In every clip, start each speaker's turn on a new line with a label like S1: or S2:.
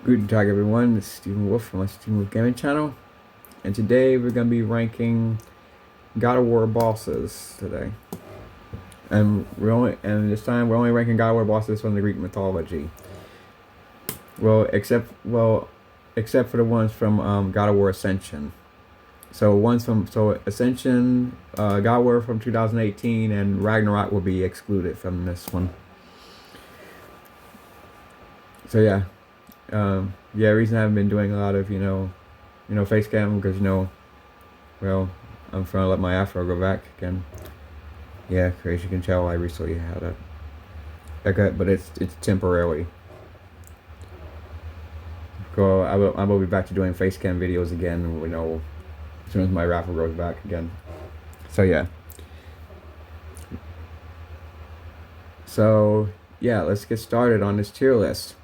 S1: Good Tag everyone, this is Stephen Wolf from my Stephen Wolf Gaming channel, and today we're going to be ranking God of War bosses today. And this time we're only ranking God of War bosses from the Greek mythology. Except for the ones from God of War Ascension. So Ascension, God of War from 2018, and Ragnarok will be excluded from this one. So yeah. The reason I haven't been doing a lot of, face cam because, I'm trying to let my afro go back again. Yeah, as you can tell, I recently had a haircut, but it's temporarily. So I will be back to doing face cam videos again, as soon as my afro grows back again. So yeah. So yeah, let's get started on this tier list.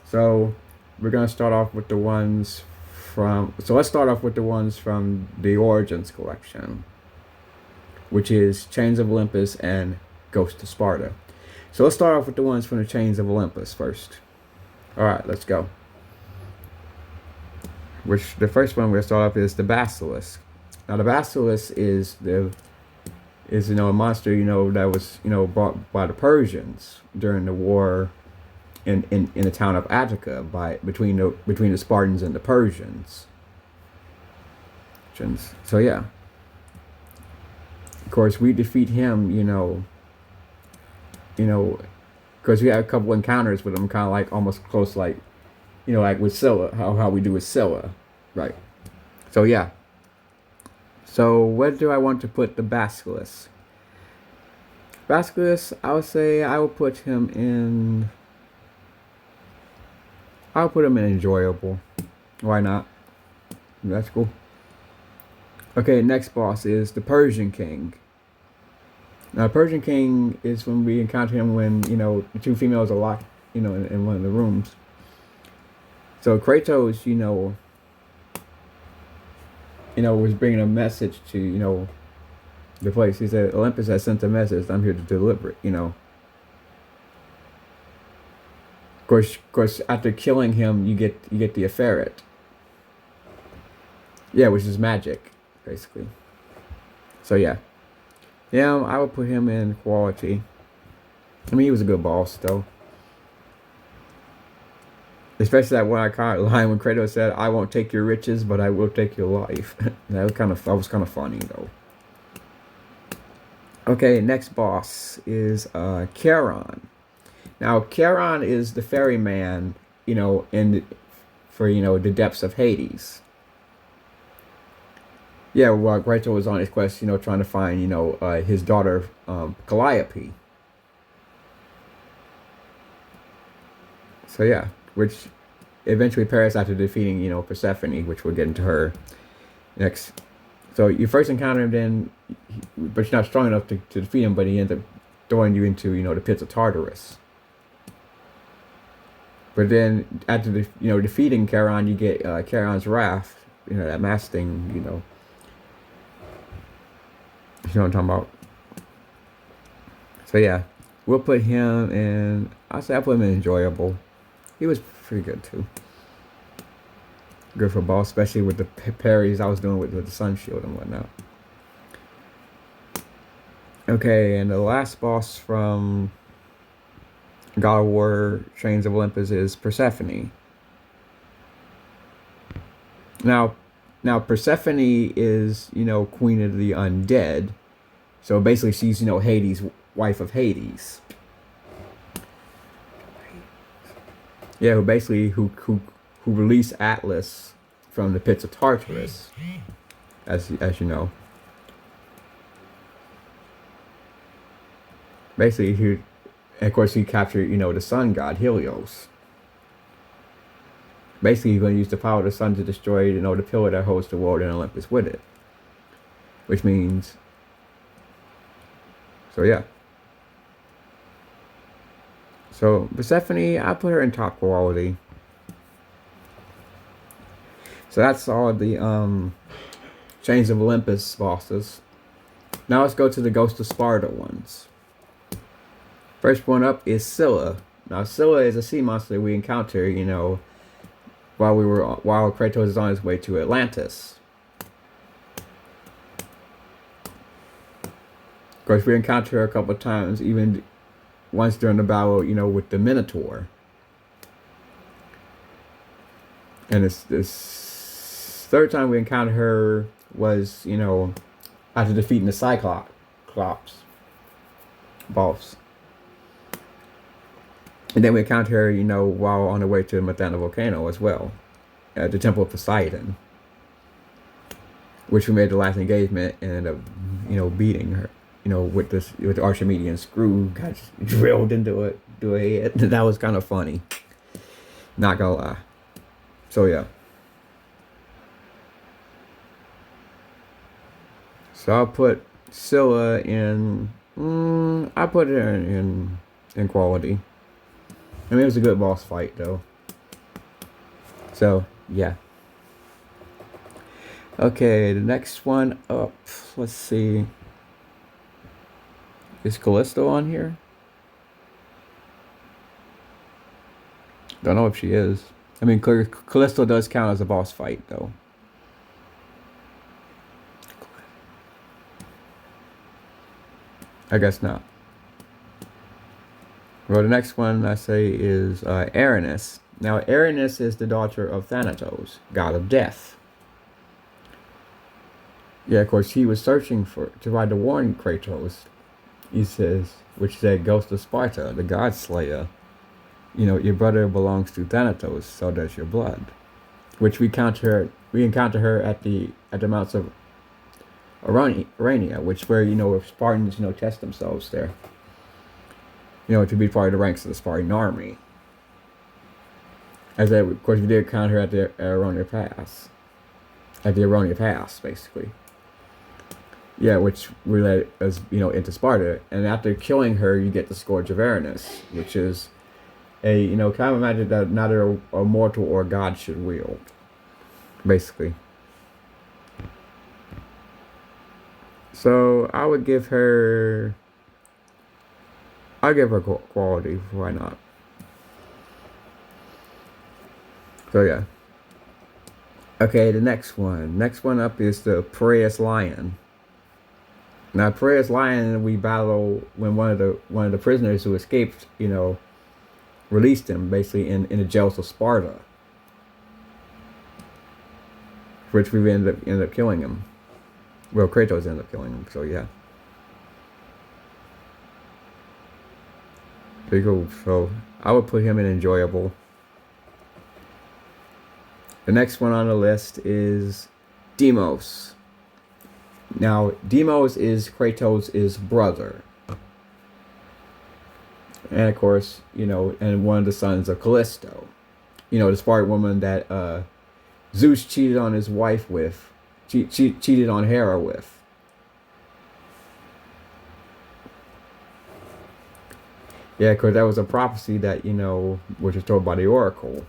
S1: So we're gonna start off with the ones from. So let's start off with the ones from the Origins collection, which is Chains of Olympus and Ghost of Sparta. So let's start off with the ones from the Chains of Olympus first. All right, let's go. Which the first one we're gonna start off is the Basilisk. Now the Basilisk is a monster that was brought by the Persians during the war in the town of Attica between the Spartans and the Persians. So yeah. Of course we defeat him, because we had a couple encounters with him, kind of like almost close, like like with Scylla, how we do with Scylla, right? So yeah. So where do I want to put the Basilisk? Basilisk, I would say I will put him in. I'll put him in enjoyable. Why not? That's cool. Okay, next boss is the Persian King. Now, Persian King is when we encounter him when, the two females are locked, in one of the rooms. So Kratos, was bringing a message to, the place. He said, Olympus has sent a message. I'm here to deliver it, Of course, after killing him, you get the Eferet. Yeah, which is magic, basically. So yeah, I would put him in quality. I mean, he was a good boss, though. Especially that one iconic line when Kratos said, "I won't take your riches, but I will take your life." That was kind of funny, though. Okay, next boss is Charon. Now, Charon is the ferryman, for the depths of Hades. Yeah, well, Kratos was on his quest, trying to find, his daughter, Calliope. So yeah, which eventually perished after defeating, Persephone, which we'll get into her next. So you first encounter him, then, but you're not strong enough to defeat him, but he ends up throwing you into, the pits of Tartarus. But then after defeating Charon, you get Charon's Wrath, that mass thing, You know what I'm talking about. So yeah, we'll put him in. I'll put him in enjoyable. He was pretty good too. Good for boss, especially with the parries I was doing with the sun shield and whatnot. Okay, and the last boss from God of War Chains of Olympus is Persephone. Now Persephone is, queen of the undead. So basically she's, Hades, wife of Hades. Yeah, who released Atlas from the pits of Tartarus, as you know. Basically, and of course, he captured, the sun god, Helios. Basically, he's going to use the power of the sun to destroy, the pillar that holds the world and Olympus with it. Which means... So, yeah. So, Persephone, I put her in top quality. So, that's all the Chains of Olympus bosses. Now, let's go to the Ghost of Sparta ones. First one up is Scylla. Now, Scylla is a sea monster we encounter, while Kratos is on his way to Atlantis. Of course, we encounter her a couple of times, even once during the battle, with the Minotaur. And this third time we encountered her was, after defeating the Cyclops boss. And then we encountered her, while on the way to the Mathana volcano as well, at the Temple of Poseidon, which we made the last engagement and ended up, beating her, with the Archimedean screw got drilled into it, to her head. That was kind of funny. Not gonna lie. So yeah. So I'll put Scylla in. I put it in quality. I mean, it was a good boss fight though. So yeah. Okay, the next one up. Let's see. Is Callisto on here? Don't know if she is. I mean, Callisto does count as a boss fight, though. I guess not. Well, the next one I say is Erinys. Now, Erinys is the daughter of Thanatos, god of death. Yeah, of course, he was searching to try to warn Kratos. He says, which said, Ghost of Sparta, the god slayer. Your brother belongs to Thanatos, so does your blood. Which we encounter her at the mounts of Arania, which where Spartans test themselves there. To be part of the ranks of the Spartan army. As that, of course, we did encounter her at the Arania Pass. At the Arania Pass, basically. Yeah, which relate as into Sparta, and after killing her, you get the Scourge of Erinys, which is a kind of magic that neither a mortal or a god should wield, basically. So I'll give her quality. Why not? So yeah. Okay, the next one. Next one up is the Piraeus Lion. Now, Piraeus Lion, we battle when one of the prisoners who escaped, released him basically in the jails of Sparta, which we ended up killing him. Well, Kratos ended up killing him. So yeah. Pretty cool. So I would put him in enjoyable. The next one on the list is Deimos. Now, Deimos is Kratos' brother. And of course, and one of the sons of Callisto. The Spartan woman that Zeus cheated on his wife with. Cheated on Hera with. Yeah, because that was a prophecy that, which was told by the Oracle.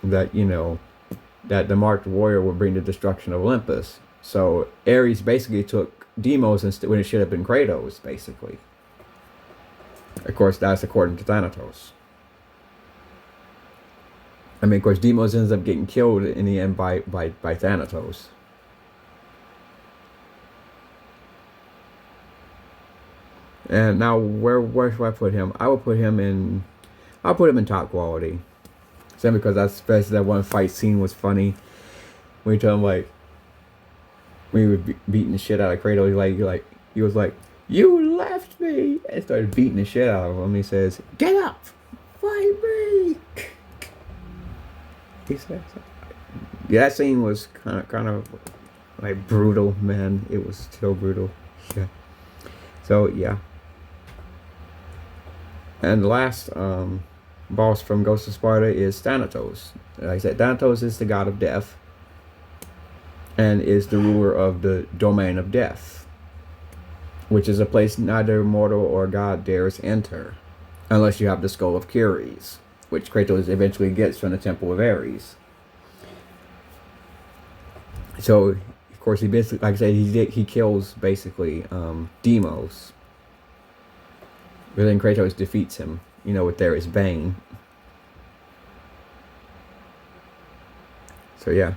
S1: That, that the marked warrior would bring the destruction of Olympus. So Ares basically took Deimos instead when it should have been Kratos, basically. Of course, that's according to Thanatos. I mean, of course, Deimos ends up getting killed in the end by Thanatos. And now, where should I put him? I'll put him in top quality. Simply because especially that one fight scene was funny. When you tell him when he was beating the shit out of Kratos, he was like, "You left me," and started beating the shit out of him. He says, "Get up, fight me." He says, "Yeah, that scene was kind of like brutal, man. It was so brutal." Yeah. So yeah. And the last boss from Ghost of Sparta is Thanatos. Like I said, Thanatos is the god of death and is the ruler of the domain of death, which is a place neither mortal or god dares enter unless you have the skull of Ceres, which Kratos eventually gets from the Temple of Ares. So, of course, he basically, like I said, he kills basically Deimos. But then Kratos defeats him, with Ares' Bane. So yeah.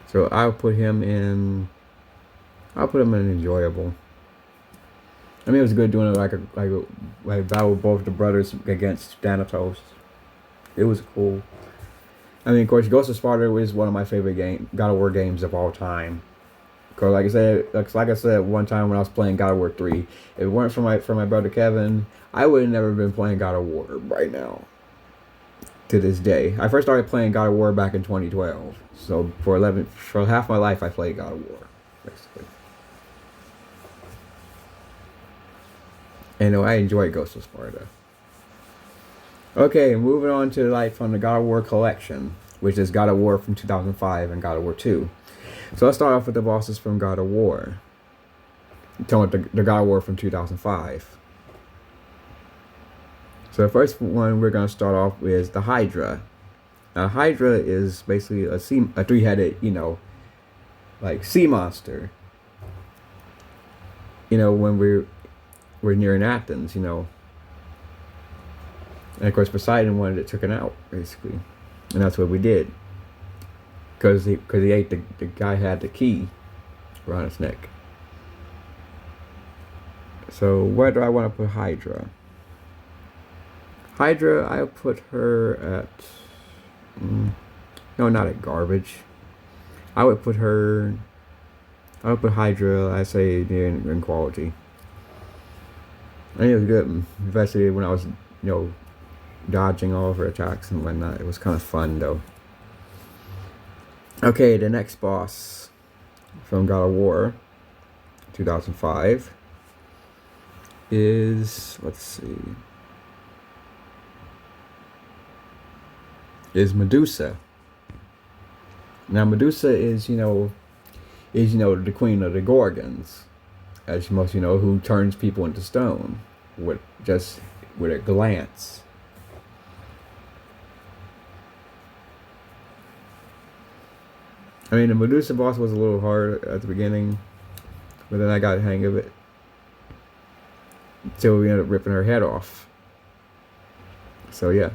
S1: So I'll put him in enjoyable. I mean, it was good doing it like battle with both the brothers against Thanatos. It was cool. I mean, of course, Ghost of Sparta is one of my favorite God of War games of all time. Cause like I said, one time when I was playing God of War 3, if it weren't for my brother Kevin, I would have never been playing God of War right now. To this day, I first started playing God of War back in 2012. So for half my life, I played God of War, basically. And I enjoy Ghost of Sparta. Okay, moving on to from the God of War collection, which is God of War from 2005 and God of War 2. So let's start off with the bosses from God of War. Tell me the God of War from 2005. So the first one we're gonna start off with is the Hydra. Now Hydra is basically a three-headed, like sea monster. When we're nearing Athens, and of course Poseidon wanted it taken out, basically, and that's what we did. Because he ate the guy had the key around his neck. So where do I want to put Hydra? Hydra, I'll put her at no, not at garbage. I would put Hydra, I say, in quality. I think it was good, especially when I was dodging all of her attacks and whatnot. It was kind of fun though. Okay, the next boss from God of War 2005 is, let's see, is Medusa. Now Medusa is the queen of the Gorgons, as most who turns people into stone with a glance. I mean, the Medusa boss was a little hard at the beginning, but then I got the hang of it. Until we ended up ripping her head off. So yeah,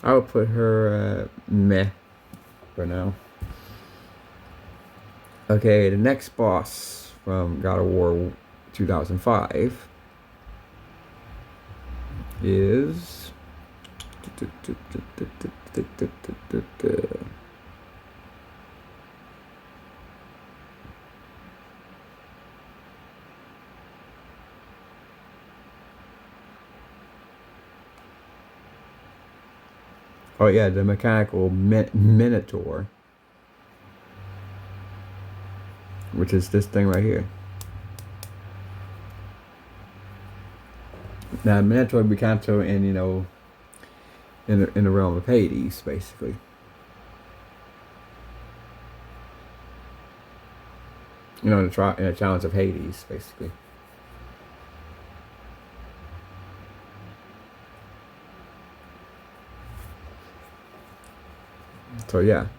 S1: I would put her meh for now. Okay, the next boss from God of War 2005 is oh yeah, the mechanical Minotaur, which is this thing right here. Now Minotaur becomes in in the realm of Hades, basically. In the challenge of Hades, basically. So yeah. Of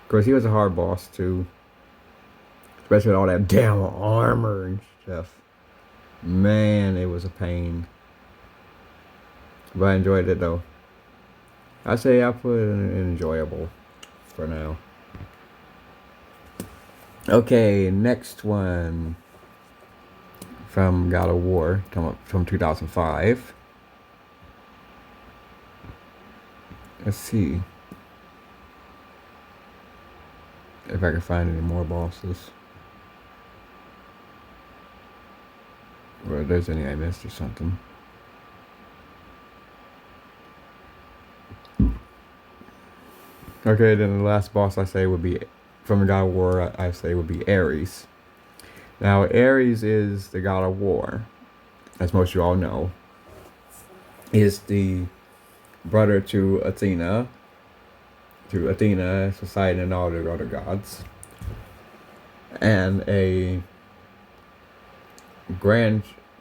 S1: course, he was a hard boss too, especially with all that damn armor and stuff. Man, it was a pain. But I enjoyed it though. I say I put it in enjoyable for now. Okay, next one from God of War from 2005. Let's see if I can find any more bosses. Or if there's any I missed or something. Okay, then the last boss I say would be from God of War. I say would be Ares. Now Ares is the God of War, as most of you all know. Is the brother to Athena, Poseidon, and all the other gods, and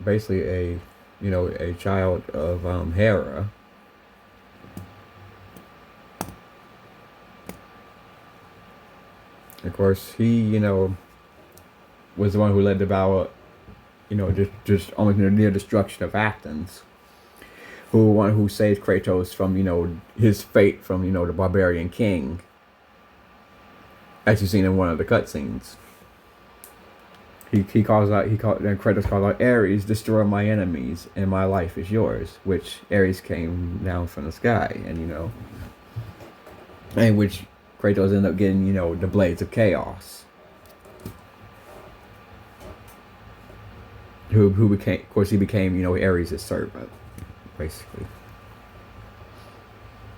S1: basically a child of Hera. Of course, he was the one who led the battle, just almost near destruction of Athens. who saved Kratos from his fate from the barbarian king, as you've seen in one of the cutscenes. He calls out then Kratos calls out Ares, destroy my enemies, and my life is yours. Which Ares came down from the sky, and which Kratos ended up getting the blades of chaos. Who became, of course, he became Ares' servant, basically.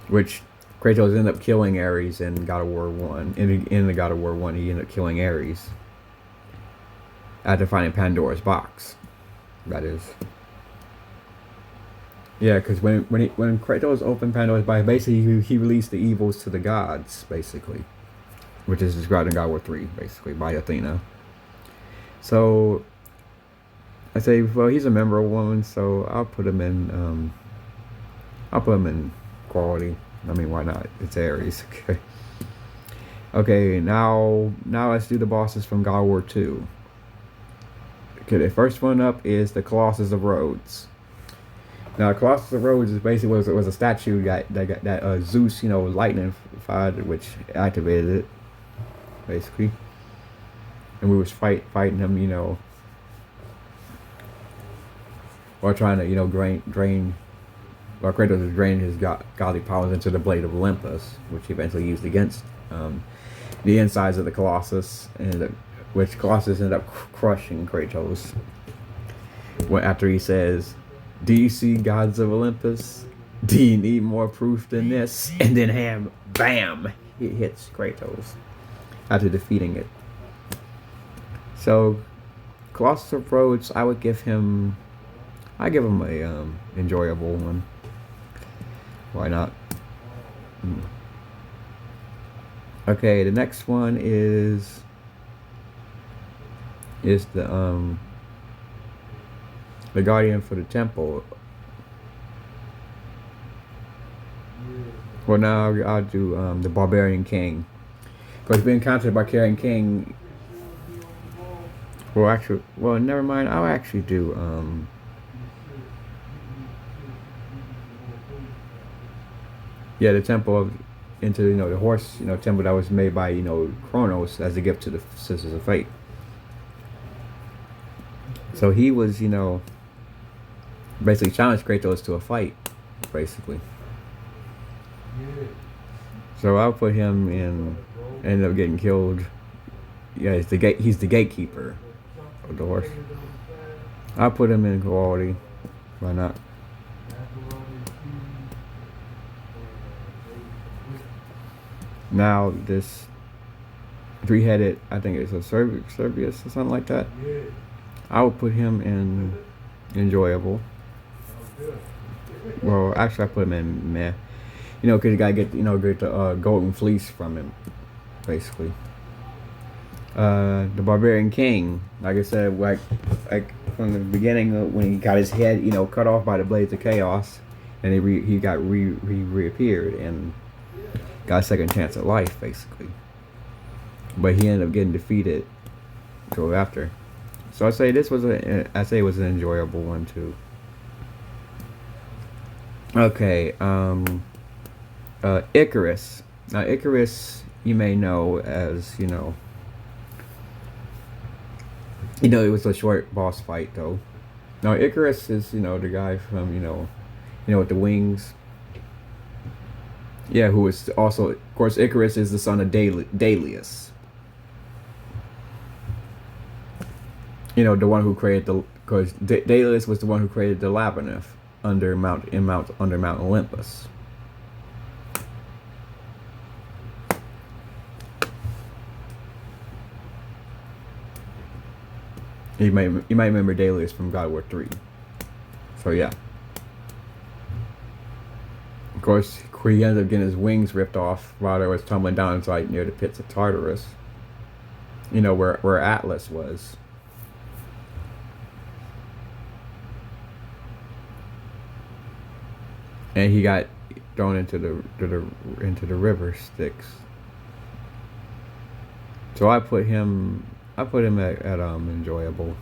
S1: Which Kratos ended up killing Ares in God of War 1. In the God of War 1, he ended up killing Ares after finding Pandora's box. That is. Yeah, because when Kratos opened Pandora's box, basically he released the evils to the gods, basically. Which is described in God of War 3, basically, by Athena. So, I say, well, he's a member of woman, so I'll put him in quality. I mean, why not? It's Ares. Okay. Okay, now let's do the bosses from God of War 2. Okay, the first one up is the Colossus of Rhodes. Now, Colossus of Rhodes is basically was a statue that Zeus, lightning fired, which activated it, basically. And we was fighting him, while trying to, drain. While Kratos was draining his godly powers into the blade of Olympus, which he eventually used against the insides of the Colossus, which Colossus ended up crushing Kratos. After he says, "Do you see gods of Olympus? Do you need more proof than this?" And then bam, it hits Kratos after defeating it. So, Colossus of Rhodes, I give him a enjoyable one. Why not? Okay, the next one is the guardian for the temple. Well, now I'll do the barbarian king. Because being encountered by barbarian king. Well, never mind. I'll actually do the temple into the horse temple that was made by Kronos as a gift to the Sisters of Fate. So he was basically challenged Kratos to a fight, basically. So I'll put him in. Ended up getting killed. Yeah, he's the gatekeeper of the horse. I'll put him in quality. Why not? Now this three-headed, I think it's a Cerberus or something like that. I would put him in enjoyable. Well, actually, I put him in meh. Because you gotta get the golden fleece from him, basically. The barbarian king, like I said, like from the beginning when he got his head cut off by the blades of chaos, and he reappeared and got a second chance at life, basically. But he ended up getting defeated shortly after. So I say it was an enjoyable one too. Okay, Icarus. Now Icarus, you may know as it was a short boss fight though. Now Icarus is the guy from with the wings. Yeah, who is also, of course, Icarus is the son of Dalius. The one who created because Dalius was the one who created the labyrinth under Mount Olympus. You might remember Dalius from God of War 3. So yeah. Of course, he ended up getting his wings ripped off while they was tumbling down inside near the pits of Tartarus. Where Atlas was. And he got thrown into the river Styx. So I put him at enjoyable.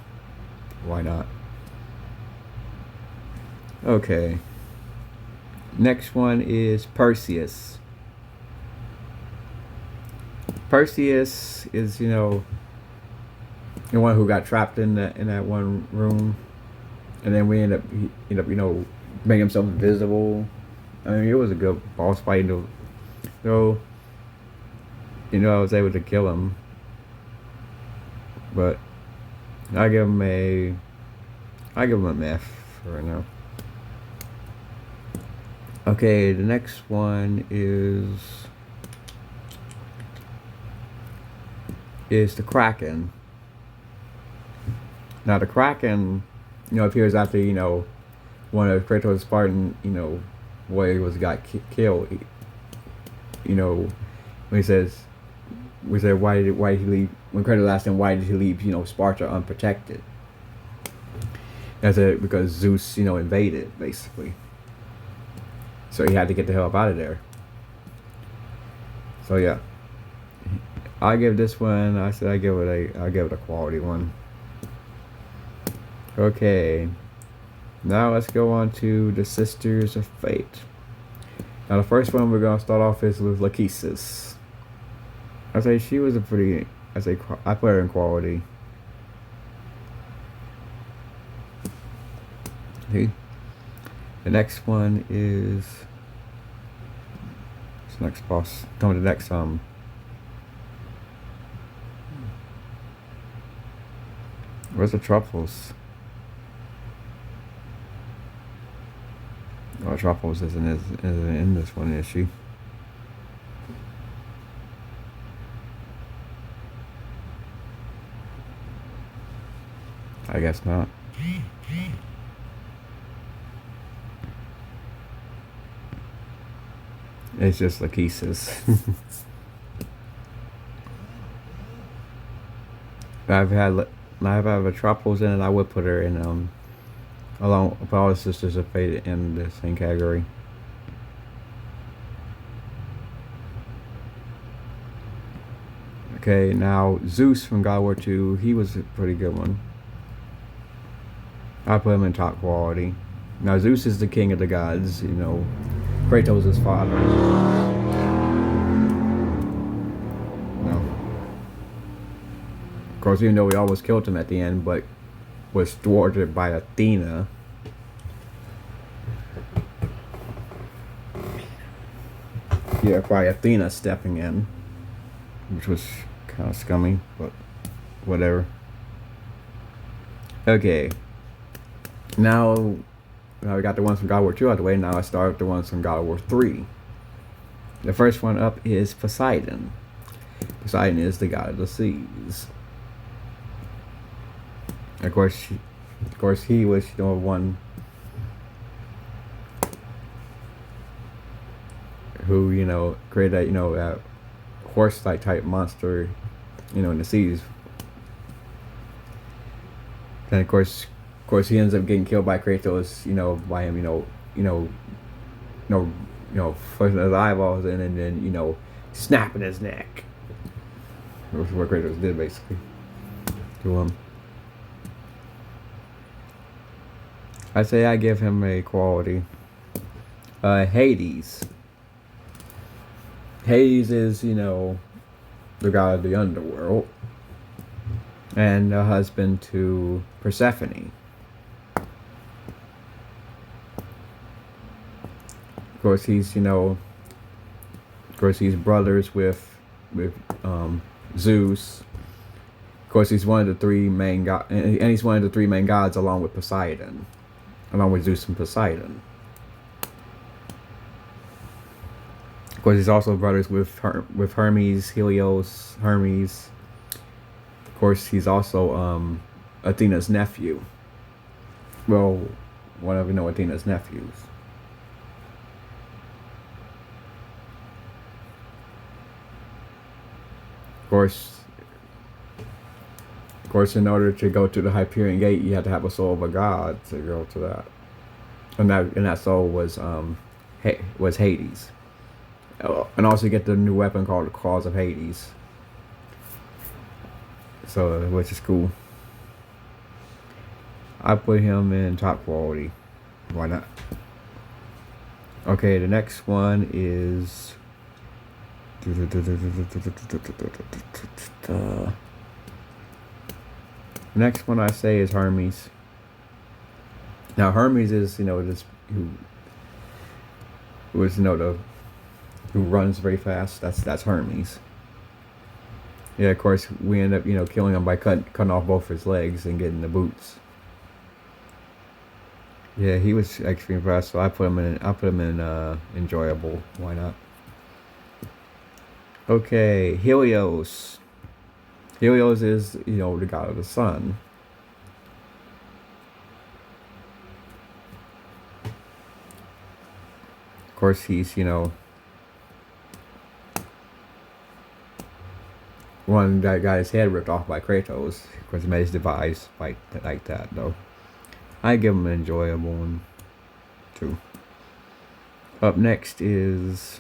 S1: Why not? Okay. Next one is Perseus. Perseus is, the one who got trapped in that one room, and then he end up making himself invisible. I mean, it was a good boss fight. So, I was able to kill him, but I give him a I give him an F for right now. Okay, the next one is the Kraken. Now the Kraken, appears after one of Kratos' Spartan, warriors killed. When he says, we said why did he leave? When Kratos asked him why did he leave, Sparta unprotected? That's it, because Zeus, invaded basically. So he had to get the hell up out of there. So yeah, I give this one. I give it a quality one. Okay, now let's go on to the Sisters of Fate. Now the first one we're gonna start off is with Lachesis. I say she was I put her in quality. See? The next one is this next boss. Tell me the next where's the truffles? Oh, truffles isn't in this one, is she? I guess not. It's just Lachesis. I've had a Truffles in it. I would put her in along with all the Sisters of Fate in the same category. Okay, now Zeus from God of War 2, he was a pretty good one. I put him in top quality. Now Zeus is the king of the gods, Kratos is father. No. Of course, even though we almost killed him at the end, but was thwarted by Athena. Yeah, by Athena stepping in, which was kind of scummy, but whatever. Okay. Now we got the ones from God of War 2 out of the way. Now I start with the ones from God of War 3. The first one up is Poseidon. Poseidon is the god of the seas. Of course, he was one who created that horse-like type monster, in the seas. And of course, he ends up getting killed by Kratos, by him, flushing his eyeballs in and then, snapping his neck. Which is what Kratos did basically to him. I say I give him a quality. Hades. Hades is, the god of the underworld. And a husband to Persephone. Of course, he's brothers with Zeus. Of course, he's one of the three main gods, and he's one of the three main gods along with Poseidon, along with Zeus and Poseidon. Of course, he's also brothers with Hermes, Helios, Hermes. Of course, he's also Athena's nephew. Well, one of Athena's nephews. Of course, in order to go to the Hyperion Gate, you had to have a soul of a god to go to that, and that soul was Hades, and also get the new weapon called the Claws of Hades. So, which is cool. I put him in top quality. Why not? Okay, the next one is the next one I say is Hermes. Now Hermes is this who was the who runs very fast. That's Hermes. Yeah, of course we end up killing him by cutting off both his legs and getting the boots. Yeah, he was extremely fast, so I put him in enjoyable. Why not? Okay, Helios. Helios is the god of the sun. Of course, he's one that got his head ripped off by Kratos. Of course, he made his device like that though. I give him an enjoyable one too. Up next is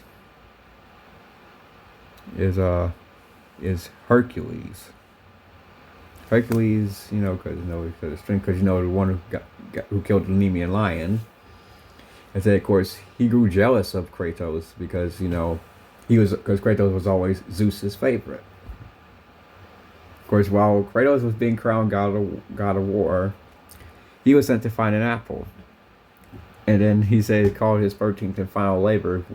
S1: Hercules. Hercules, because the one who killed the Nemean lion. And then of course he grew jealous of Kratos because because Kratos was always Zeus's favorite. Of course, while Kratos was being crowned god of war, he was sent to find an apple. And then he called his 13th and final labor.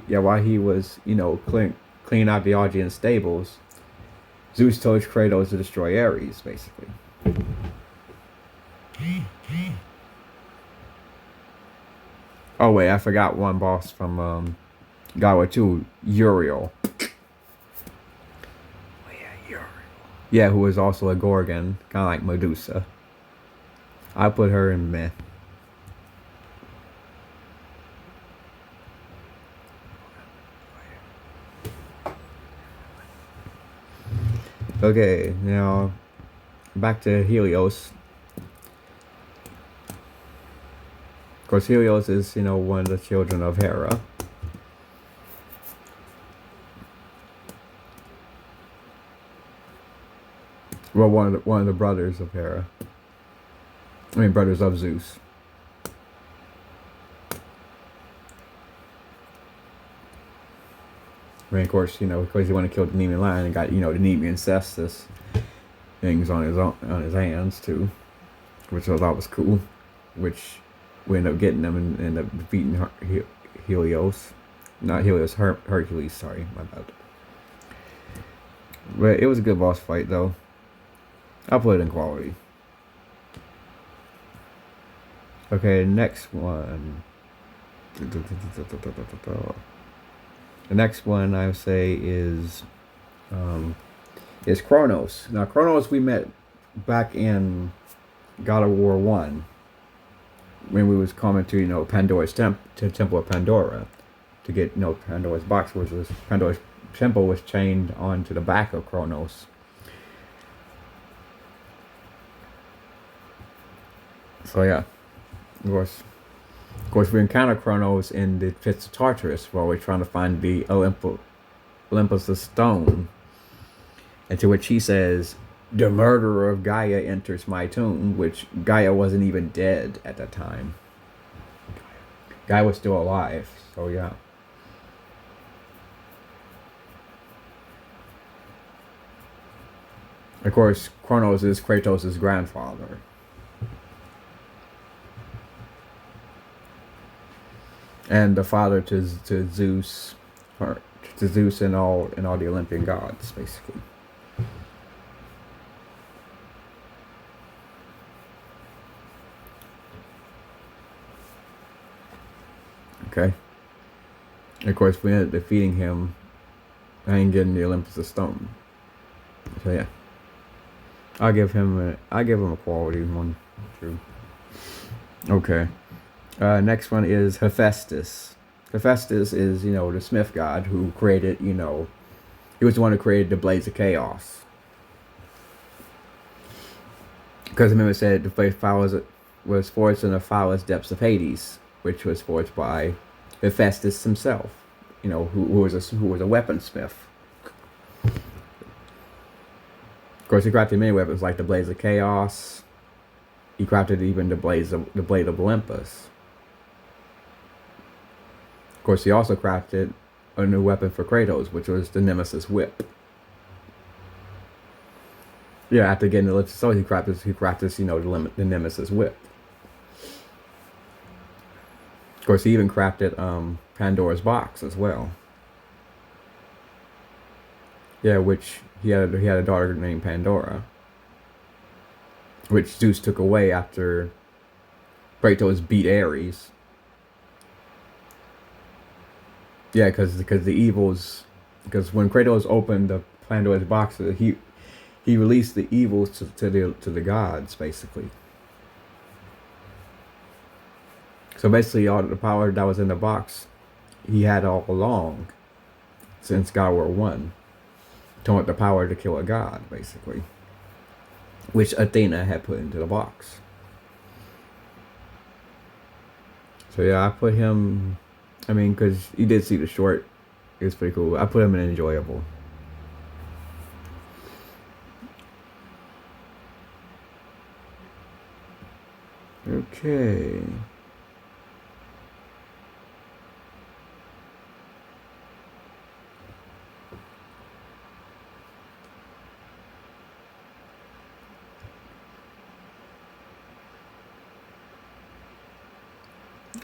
S1: While he was cleaning out the Augean stables, Zeus told Kratos to destroy Ares, basically. Oh wait, I forgot one boss from God War 2, Uriel. Oh yeah, Uriel. Yeah, who was also a Gorgon, kind of like Medusa. I put her in meh. Okay, now back to Helios. Of course, Helios is one of the children of Hera. Well, one of the brothers of Hera. I mean, brothers of Zeus. I mean, of course, because he wanted to kill the Nemean lion and got, the Nemean cestus things on his hands too, which I thought was cool. Which we end up getting them and end up defeating Helios, not Helios, Hercules. Sorry, my bad. But it was a good boss fight though. I'll put it in quality. Okay, next one. The next one I would say is Kronos. Now Kronos we met back in God of War 1 when we was coming to Pandora's Temple of Pandora to get Pandora's box, which was Pandora's temple was chained onto the back of Kronos. So yeah, of course, we encounter Kronos in the pits of Tartarus while we're trying to find the Olympus' stone. And to which he says, "The murderer of Gaia enters my tomb," which Gaia wasn't even dead at that time. Gaia was still alive, so yeah. Of course, Kronos is Kratos' grandfather. And the father to Zeus, or to Zeus and all the Olympian gods, basically. Okay. And of course, we ended up defeating him and getting the Olympus stone. So yeah, I give him a quality one. True. Okay. Next one is Hephaestus. Hephaestus is, the Smith god who created, he was the one who created the Blades of Chaos. Because remember it said the fire was forged in the foulest depths of Hades, which was forged by Hephaestus himself, who was a weaponsmith. Of course, he crafted many weapons like the Blades of Chaos. He crafted even the blade of Olympus. course, he also crafted a new weapon for Kratos, which was the Nemesis Whip. Yeah, after getting the Ellipsis Soul, he crafted, the Nemesis Whip. Of course, he even crafted Pandora's Box as well. Yeah, which he had a daughter named Pandora, which Zeus took away after Kratos beat Ares. Yeah, because when Kratos opened the Pandora's box, he released the evils to the gods, basically. So basically, all the power that was in the box, he had all along, since God War One, to the power to kill a god, basically, which Athena had put into the box. So yeah, I put him. I mean, because you did see the short, it was pretty cool. I put him in enjoyable. Okay.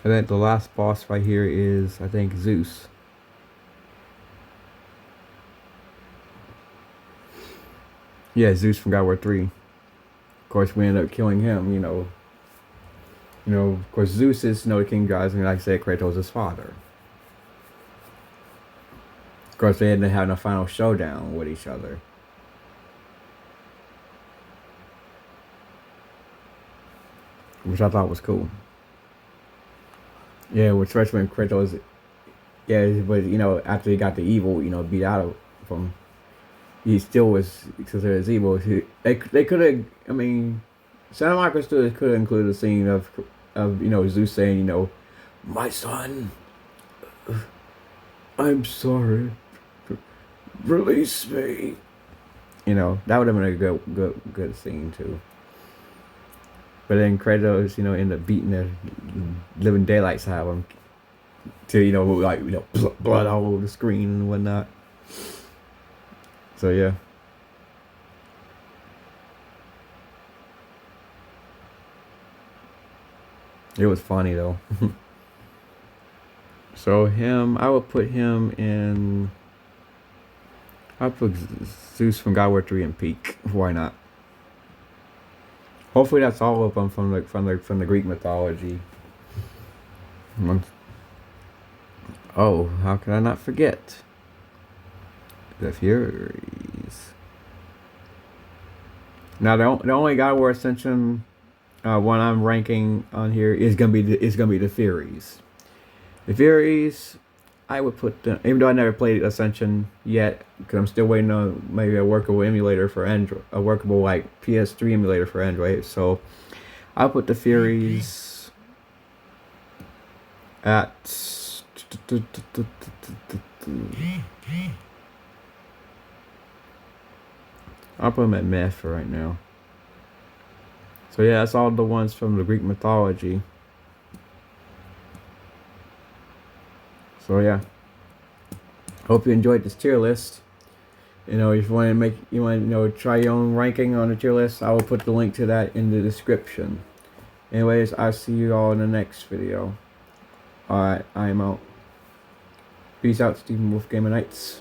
S1: And then the last boss right here is, I think, Zeus. Yeah, Zeus from God War 3. Of course, we ended up killing him, of course, Zeus is, the king gods, and like I said, Kratos' father. Of course, they ended up having a final showdown with each other. Which I thought was cool. Yeah, especially when Kratos, yeah, but after he got the evil, beat out of him, he still was considered as evil. They could have, I mean, Santa Monica Studios could have included a scene of Zeus saying, my son, I'm sorry, release me. That would have been a good scene too. But then Kratos, ended up beating the living daylights out of him to, blood all over the screen and whatnot. So yeah. It was funny though. So I would put him in. I'll put Zeus from God War 3 in peak. Why not? Hopefully that's all of them from the Greek mythology. Oh, how can I not forget? The Furies. Now the only God War Ascension one I'm ranking on here is gonna be the Furies. The Furies, I would put them, even though I never played Ascension yet, because I'm still waiting on maybe a workable emulator for Android, a workable PS3 emulator for Android. So I'll put the Furies at I'll put them at meh for right now. So yeah, that's all the ones from the Greek mythology. So yeah, hope you enjoyed this tier list. If you want to try your own ranking on the tier list, I will put the link to that in the description. Anyways, I'll see you all in the next video. Alright, I am out. Peace out, Stephen Wolf Gamer Knights.